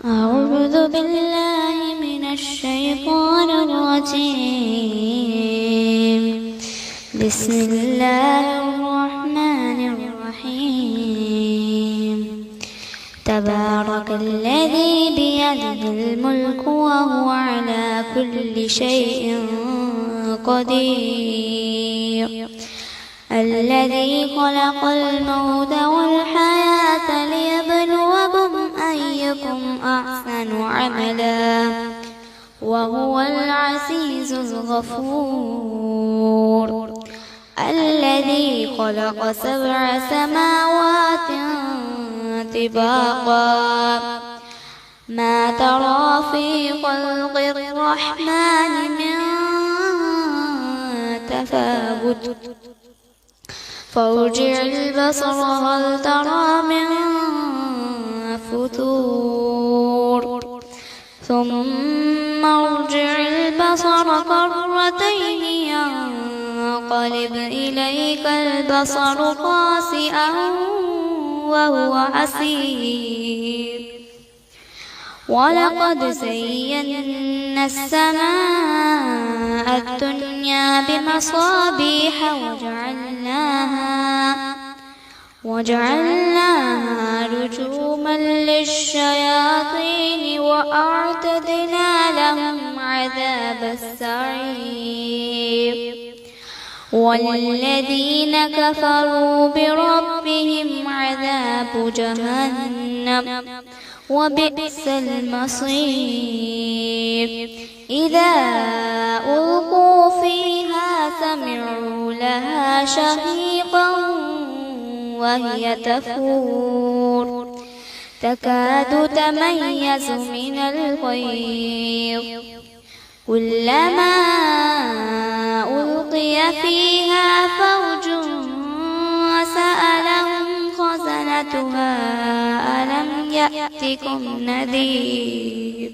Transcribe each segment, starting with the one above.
أعوذ بالله من الشيطان الرجيم. بسم الله الرحمن الرحيم. تبارك الذي بيده الملك وهو على كل شيء قدير. الذي خلق الموت والحياة ليبلوكم أيكم أحسن عملا وهو العزيز الغفور. الذي خلق 7 سماوات طباقا ما ترى في خلق الرحمن من تفاوت فارجع البصر هل ترى من فتور ثم ارجع البصر كرتين ينقلب إليك البصر خاسئا وهو حسير. ولقد زينا السماء الدنيا بمصابيح وجعلناها رجوما للشياطين وأعتدنا لهم عذاب السعير. والذين كفروا بربهم عذاب جهنم وبئس المصير. إذا ألقوا فيها سمعوا لها شهيقا وهي تفور تكاد تميز من الغيظ كلما ألقي فيها فوج سألهم خزنتها ألم يأتكم نذير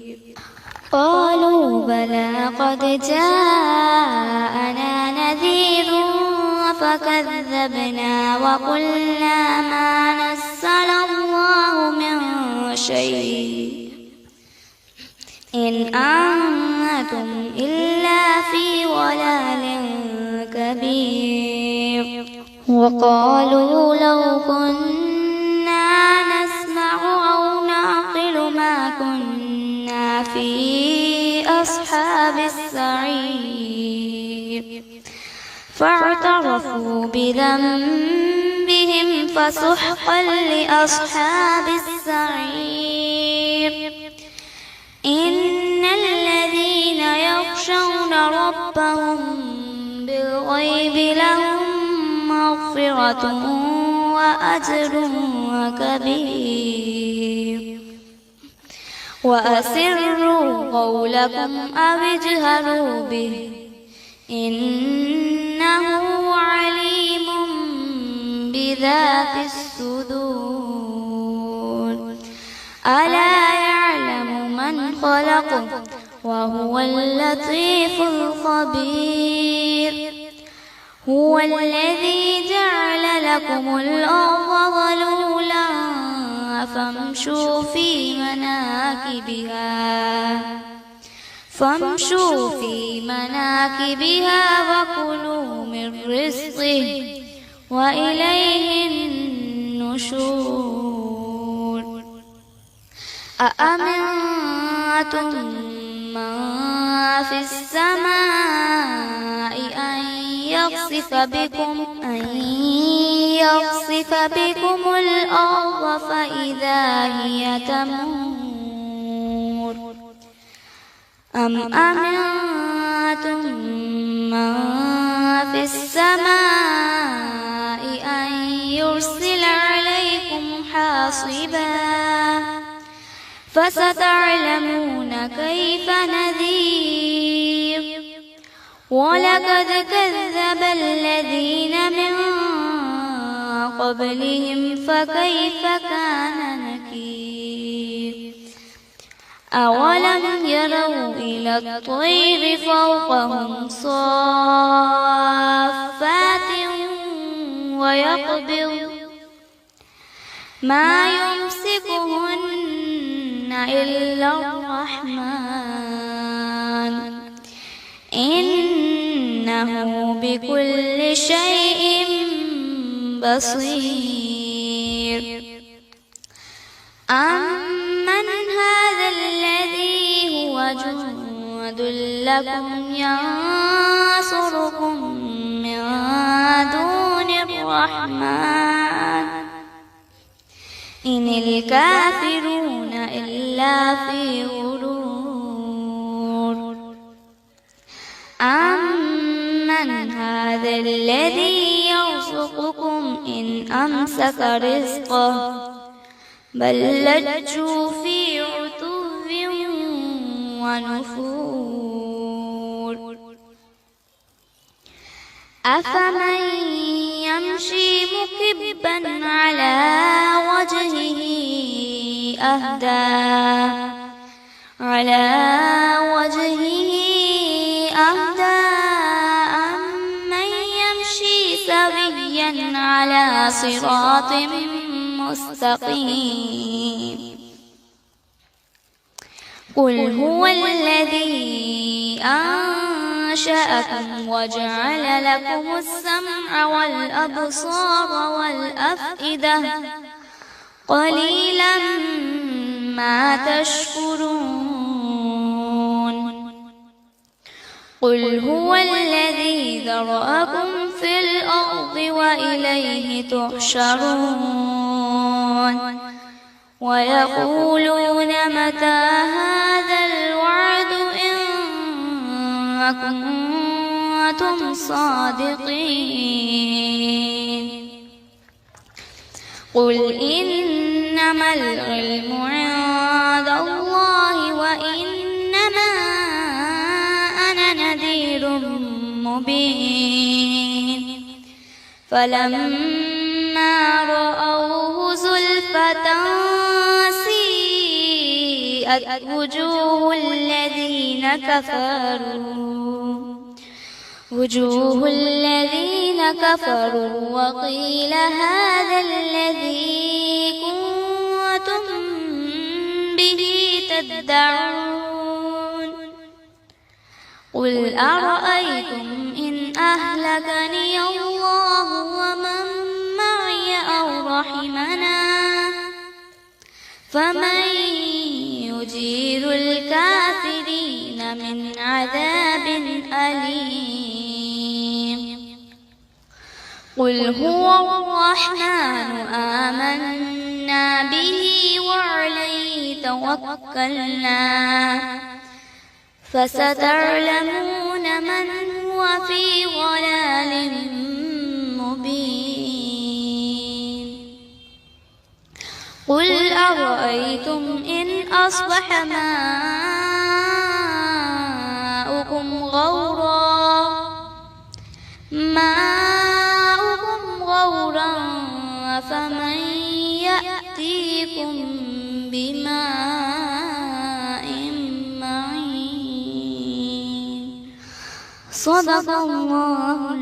قالوا بلى قد جاءنا نذير فكذبنا وقلنا ما نزل الله من شيء إن أنتم إلا في ضلال كبير. وقالوا لو كنا نسمع أو نعقل ما كنا في أصحاب السعير فاعترفوا بذنبهم فسحقا لأصحاب السعير. إن الذين يخشون ربهم بالغيب لهم مغفرة وأجر كبير. وأسروا قولكم أو اجهروا به إنه عليم بذات الصدور. ألا يعلم من خلق وهو اللطيف الخبير. هو الذي جعل لكم الأرض ذلولا فامشوا في مناكبها وكلوا من رزقه وإليه النشور. أأمنتم من في السماء أن يخسف بكم الأرض فإذا هي تمور أم أمنتم من في السماء أن يرسل عليكم حاصبا فستعلمون كيف نذير. ولقد كذب الذين من قبلهم فكيف كان نكير. أولم يروا إلى الطير فوقهم صافات ويقبض ما يمسكهن إلا الرحمن إنه بكل شيء بصير أمن هذا الذي هو جند لكم ينصركم من دون الرحمن إن الكافرون إلا في غرور أمن هذا الذي يرزقكم إن أمسك رزقه بل لجوا في عتو ونفور أفمن يمشي مكبا على وجهه أهدى أمن يمشي سويا على صراط مستقيم قل هو الذي أنشأكم وجعل لكم السمع والأبصار والأفئدة قليلا ما تشكرون قل هو الذي ذرأكم في الأرض وإليه تحشرون ويقولون متى هذا الوعد إن كنتم صادقين قل إنما العلم عند الله وإنما أنا نذير مبين فلما رأوه زلفة سيئت وجوه الذين كفروا وقيل هذا الذي كنتم به تدعون قل أرأيتم إن أهلكني الله ومن معي أو رحمنا فمن يجير الكافرين من عذاب أليم قل هو الرحمن آمنا به وعليه توكلنا فستعلمون من هو في ضلال مبين قل أرأيتم إن أصبح ماؤكم غورا فمن يأتيكم بماء معين صدق الله